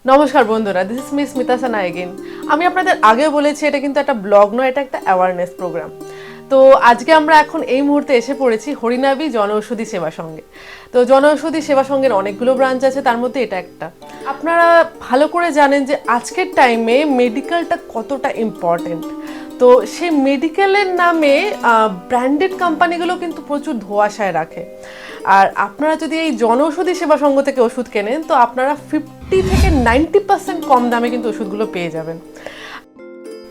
নমস্কার বন্ধুরা, this is Miss Smita Sana again. আমি আপনাদের আগেও বলেছি এটা কিন্তু একটা ব্লগ নয়, এটা একটা অ্যাওয়ারনেস প্রোগ্রাম। তো আজকে আমরা এখন এই মুহূর্তে এসে পড়েছি হরিনাবি জনঔষধি সেবা সঙ্গে। তো জনঔষধি সেবা সঙ্গের অনেকগুলো ব্রাঞ্চ আছে, তার মধ্যে এটা একটা। আপনারা ভালো করে জানেন যে আজকের টাইমে মেডিকেলটা কতটা ইম্পর্টেন্ট। তো সেই মেডিকেলের নামে ব্র্যান্ডেড কোম্পানিগুলো কিন্তু প্রচুর ধোঁয়াশায় রাখে। আর আপনারা যদি এই জনঔষধি সেবা সংঘ থেকে ওষুধ কেনেন তো আপনারা 50 থেকে 90% কম দামে কিন্তু ওষুধগুলো পেয়ে যাবেন।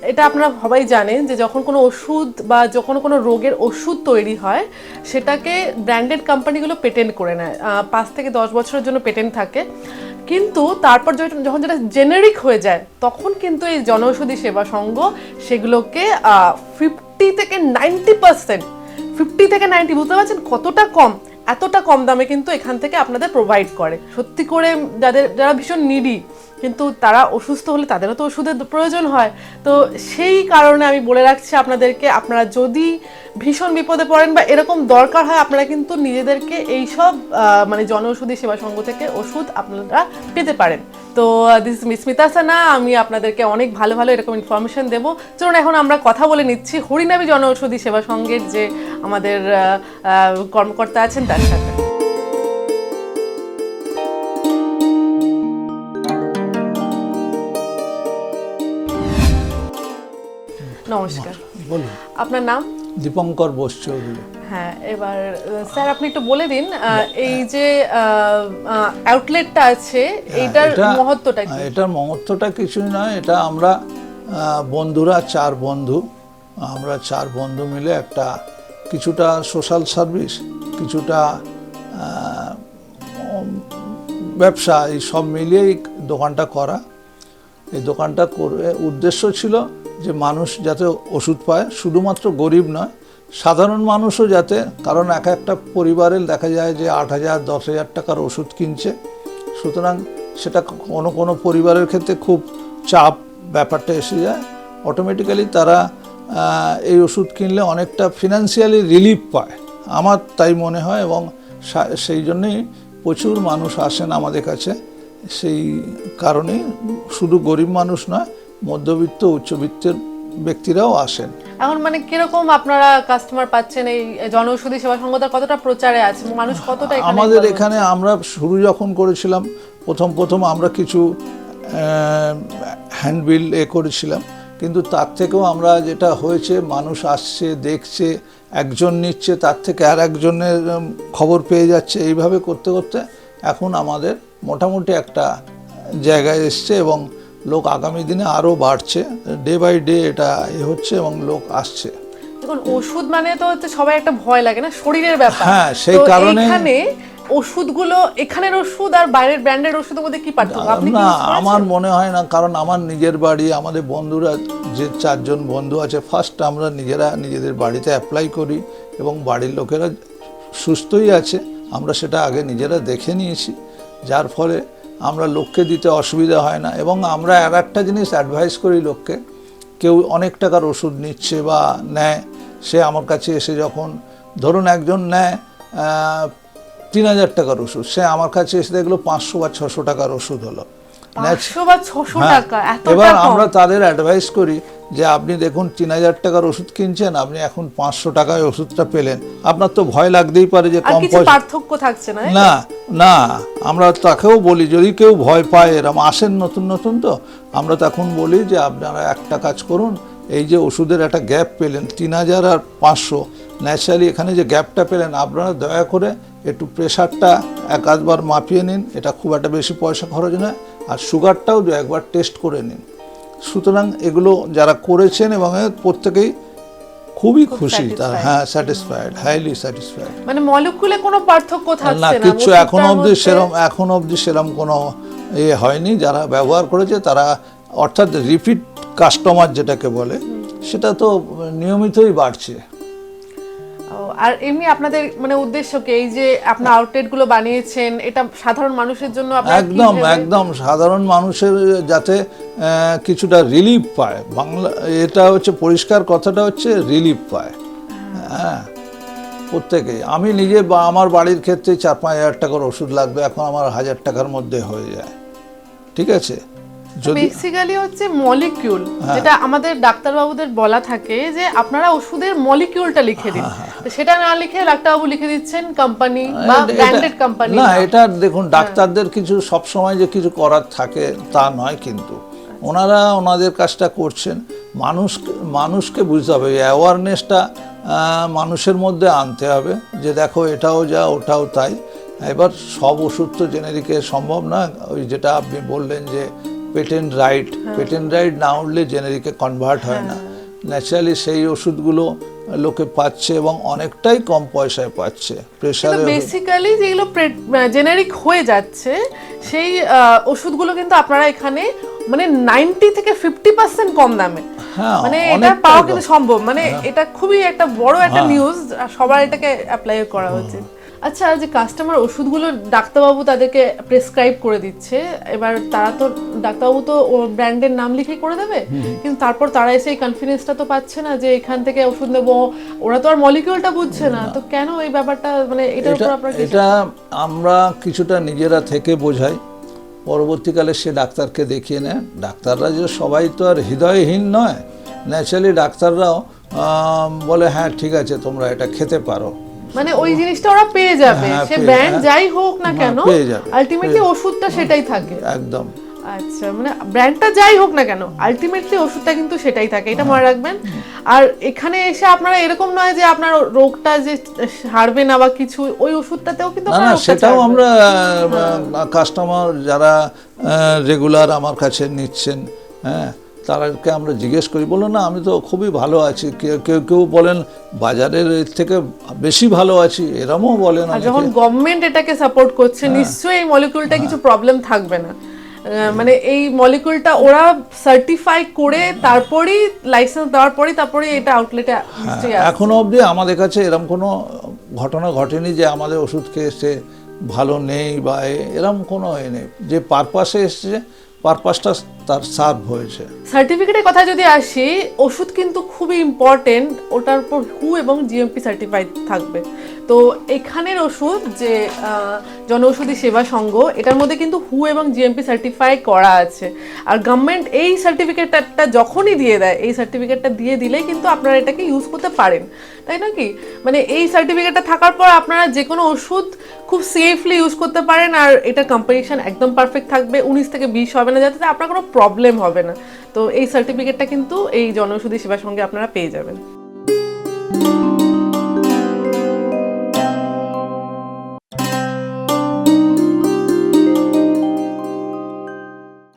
এটা আপনারা সবাই জানেন যে যখন কোনো ওষুধ বা যখন কোনো রোগের ওষুধ তৈরি হয় সেটাকে ব্র্যান্ডেড কোম্পানিগুলো পেটেন্ট করে নেয়, 5 থেকে 10 বছরের জন্য পেটেন্ট থাকে। কিন্তু তারপর যখন যেটা জেনেরিক হয়ে যায় তখন কিন্তু এই জনঔষধি সেবা সংঘ সেগুলোকে 50 থেকে 90%, 50 থেকে 90, বুঝতে পারছেন কতটা কম, এতটা কম দামে কিন্তু এখান থেকে আপনাদের প্রোভাইড করে। সত্যি করে যারা ভীষণ নিডি কিন্তু তারা অসুস্থ হলে তাদেরও তো ওষুধের প্রয়োজন হয়। তো সেই কারণে আমি বলে রাখছি আপনাদেরকে, আপনারা যদি ভীষণ বিপদে পড়েন বা এরকম দরকার হয় আপনারা কিন্তু নিজেদেরকে এইসব মানে জনঔষধি সেবা সংঘ থেকে ওষুধ আপনারা পেতে পারেন। তো দিস মিস স্মিতা সানা, আমি আপনাদেরকে অনেক ভালো ভালো এরকম ইনফরমেশন দেবো। চলুন এখন আমরা কথা বলে নিচ্ছি হরিনাবি জনঔষধি সেবা সংঘের যে আমাদের কর্মকর্তা আছেন তার সাথে। নমস্কার, বলুন। আপনার নাম? দীপঙ্কর বোস চৌধুরী। হ্যাঁ, এবার স্যার আপনি একটু বলে দিন এই যে আউটলেটটা আছে এইটার মহত্বটা কি? এটার মহত্বটা কিছুই নয়, এটা আমরা বন্ধুরা 4 বন্ধু, আমরা 4 বন্ধু মিলে একটা কিছুটা সোশ্যাল সার্ভিস, কিছুটা ব্যবসা, এই সব মিলিয়ে এই দোকানটা করা। এই দোকানটা করে উদ্দেশ্য ছিল যে মানুষ যাতে ওষুধ পায়, শুধুমাত্র গরিব নয়, সাধারণ মানুষও যাতে, কারণ একটা পরিবারের দেখা যায় যে 8,000 10,000 টাকার ওষুধ কিনছে, সুতরাং সেটা কোনো পরিবারের ক্ষেত্রে খুব চাপ ব্যাপারটা এসে যায়। অটোমেটিক্যালি তারা এই ওষুধ কিনলে অনেকটা ফিনান্সিয়ালি রিলিফ পায়, আমার তাই মনে হয়, এবং সেই জন্যেই প্রচুর মানুষ আসেন আমাদের কাছে। সেই কারণেই শুধু গরিব মানুষ নয়, মধ্যবিত্ত উচ্চবিত্তের ব্যক্তিরাও আসেন। এখন মানে কিরকম আপনারা কাস্টমার পাচ্ছেন? এই জনঔষধি সেবা সংঘটা কতটা প্রচারে আছে, মানুষ কতটা এখানে? আমাদের এখানে আমরা শুরু যখন করেছিলাম প্রথম আমরা কিছু হ্যান্ডবিল করেছিলাম, কিন্তু তার থেকেও আমরা যেটা হয়েছে, মানুষ আসছে, দেখছে, একজন নিচ্ছে, তার থেকে আর একজনের খবর পেয়ে যাচ্ছে, এইভাবে করতে করতে এখন আমাদের মোটামুটি একটা জায়গায় এসছে, এবং লোক আগামী দিনে আরও বাড়ছে, ডে বাই ডে এটা হচ্ছে এবং লোক আসছে। দেখুন, ওষুধ মানে তো হচ্ছে সবাই একটা ভয় লাগে না, শরীরের ব্যাপার। হ্যাঁ, সেই কারণে এখানে ওষুধগুলো, এখানের ওষুধ আর বাইরের ব্র্যান্ডের ওষুধের মধ্যে কি পার্থক্য আপনি কি? না, আমার মনে হয় না, কারণ আমার নিজের বাড়ি, আমাদের বন্ধুরা যে 4 জন বন্ধু আছে, ফার্স্ট আমরা নিজেদের বাড়িতে অ্যাপ্লাই করি এবং বাড়ির লোকেরা সুস্থই আছে, আমরা সেটা আগে নিজেরা দেখে নিয়েছি, যার ফলে আমরা লোককে দিতে অসুবিধা হয় না। এবং আমরা আর একটা জিনিস অ্যাডভাইস করি লোককে, কেউ অনেক টাকার ওষুধ নিচ্ছে বা নেয়, সে আমার কাছে এসে যখন, ধরুন একজন নেয় 3,000 টাকার ওষুধ, সে আমার কাছে এসে দেখলো 500 বা 600 টাকার ওষুধ হলো। 500 বা 600 টাকা, এবার আমরা তাদের অ্যাডভাইস করি যে আপনি দেখুন 3,000 টাকার ওষুধ কিনছেন, আপনি এখন 500 টাকায় ওষুধটা পেলেন, আপনার তো ভয় লাগতেই পারে যে কম পয়সা, পার্থক্য থাকছে না। না, আমরা তাকেও বলি, যদি কেউ ভয় পায়, এরম আসেন নতুন তো, আমরা তখন বলি যে আপনারা একটা কাজ করুন, এই যে ওষুধের একটা গ্যাপ পেলেন 3,000 আর 500, ন্যাচারালি এখানে যে গ্যাপটা পেলেন, আপনারা দয়া করে একটু প্রেশারটা একবার মাপিয়ে নিন, এটা খুব একটা বেশি পয়সা খরচ নয়, আর সুগারটাও একবার টেস্ট করে নিন। সুতরাং এগুলো যারা করেছেন এবং প্রত্যেকেই খুবই খুশি, তার স্যাটিসফাইড, হাইলি স্যাটিসফাইড। মানে মলিকুলে কোনো পার্থক্য থাকছে না কিছু, এখন অবধি সেরকম কোনো হয়নি। যারা ব্যবহার করেছে তারা, অর্থাৎ রিপিট কাস্টমার যেটাকে বলে, সেটা তো নিয়মিতই বাড়ছে। আর এমনি আপনাদের মানে উদ্দেশ্য কি, এই যে আপনার আউটলেটগুলো বানিয়েছেন, এটা সাধারণ মানুষের জন্য? একদম সাধারণ মানুষের যাতে কিছুটা রিলিফ পায়, বাংলা এটা হচ্ছে পরিষ্কার কথাটা হচ্ছে রিলিফ পায়। হ্যাঁ, প্রত্যেকেই। আমি নিজে আমার বাড়ির ক্ষেত্রে 4-5 হাজার টাকার ওষুধ লাগবে, এখন আমার 1,000 টাকার মধ্যে হয়ে যায়। ঠিক আছে? যদি বেসিক্যালি হচ্ছে মলিকিউল, যেটা আমাদের ডাক্তারবাবুদের বলা থাকে যে আপনারা ওষুধের মলিকিউলটা লিখে দিন, তো সেটা না লিখে ডাক্তারবাবু লিখে দিচ্ছেন কোম্পানি বা ব্র্যান্ডেড কোম্পানি। না, এটা দেখুন, ডাক্তারদের কিছু সব সময় যে কিছু করার থাকে তা নয়, কিন্তু ওনারা ওনাদের কাজটা করছেন। মানুষকে বুঝতে হবে, অ্যাওয়ারনেসটা মানুষের মধ্যে আনতে হবে যে দেখো এটাও যা ওটাও তাই। এবার সব ওষুধ তো জেনেরিকে সম্ভব না। ওই যেটা আপনি বললেন যে পেটেন্ট রাইট না উঠলে জেনেরিকে কনভার্ট হয় না। ন্যাচারালি সেই ওষুধগুলো লোকে পাচ্ছে এবং অনেকটাই কম পয়সায় পাচ্ছে। প্রেশারে বেসিক্যালি যেগুলো জেনারিক হয়ে যাচ্ছে সেই ওষুধগুলো কিন্তু আপনারা এখানে মানে 90 থেকে 50% কম দামে, মানে এটা পাওয়া কিন্তু সম্ভব। মানে এটা খুবই একটা বড় একটা নিউজ, সবার এটাকে অ্যাপ্লাই করা উচিত। আচ্ছা, যে কাস্টমার ওষুধগুলো ডাক্তারবাবু তাদেরকে প্রেসক্রাইব করে দিচ্ছে, এবার তারা তো ডাক্তারবাবু তো ব্র্যান্ডের নাম লিখে করে দেবে, কিন্তু তারপর তারা এসে এই কনফিডেন্সটা তো পাচ্ছে না যে এখান থেকে ওষুধ নেবো। ওরা তো আর মলিকিউলটা বুঝছে না, তো কেন এই ব্যাপারটা, মানে এটার উপর আপনারা এটা আমরা কিছুটা নিজেরা থেকে বোঝাই, পরবর্তীকালে সে ডাক্তারকে দেখিয়ে নেয়। ডাক্তাররা যে সবাই তো আর হৃদয়হীন নয়, ন্যাচারালি ডাক্তাররাও বলে হ্যাঁ ঠিক আছে তোমরা এটা খেতে পারো, মানে ওই জিনিসটা ওরা পেয়ে যাবে, সে ব্র্যান্ড যাই হোক না কেন আলটিমেটলি ওষুধটা সেটাই থাকে। একদম। আচ্ছা, মানে ব্র্যান্ডটা যাই হোক না কেন আলটিমেটলি ওষুধটা কিন্তু সেটাই থাকে, এটা মনে রাখবেন। আর এখানে এসে আপনারা এরকম নয় যে আপনার রোগটা যে সারবে না বা কিছু, ওই ওষুধটাতেও কিন্তু না, সেটাও আমরা কাস্টমার যারা রেগুলার আমার কাছে নিচ্ছেন, হ্যাঁ, তাদেরকে আমরা জিজ্ঞেস করি, বলো না আমি তো খুবই ভালো আছি। কেউ বলেন বাজারের এর থেকে বেশি ভালো আছি, এরমও বলেন। আর যখন গভর্নমেন্ট এটাকে সাপোর্ট করছে, নিশ্চয়ই এই মলিকিউলটা কিছু প্রবলেম থাকবে না। মানে এই মলিকিউলটা ওরা সার্টিফাই করে তারপরেই লাইসেন্স দেওয়ার পরেই তারপরে এটা আউটলেটে নিশ্চয়ই আসে। এখনো অবধি আমাদের কাছে এরকম কোনো ঘটনা ঘটেনি যে আমাদের ওষুধ খেয়ে এসে ভালো নেই বা এরকম কোনো নেই। যে পারপাসে এসছে পারপাসটা তার সার্ভ হয়েছে। সার্টিফিকেটের কথা যদি আসি, ওষুধ কিন্তু খুবই ইম্পর্টেন্ট, ওটার উপর হু এবং জিএমপি সার্টিফাইড থাকবে। তো এখানের ওষুধ যে জনঔষধি সেবা সংঘ, এটার মধ্যে কিন্তু হু এবং জিএমপি সার্টিফাই করা আছে। আর গভর্নমেন্ট এই সার্টিফিকেটটা যখনই দিয়ে দেয়, এই সার্টিফিকেটটা দিয়ে দিলেই কিন্তু আপনারা এটাকে ইউজ করতে পারেন, তাই না কি? মানে এই সার্টিফিকেটটা থাকার পর আপনারা যে কোনো ওষুধ খুব সেফলি ইউজ করতে পারেন, আর এটা কম্পোজিশন একদম পারফেক্ট থাকবে, 19 থেকে 20 হবে না, যাতে আপনার কোনো প্রবলেম হবে না। তো এই সার্টিফিকেটটা কিন্তু এই জনঔষধি সেবার সঙ্গে আপনারা পেয়ে যাবেন।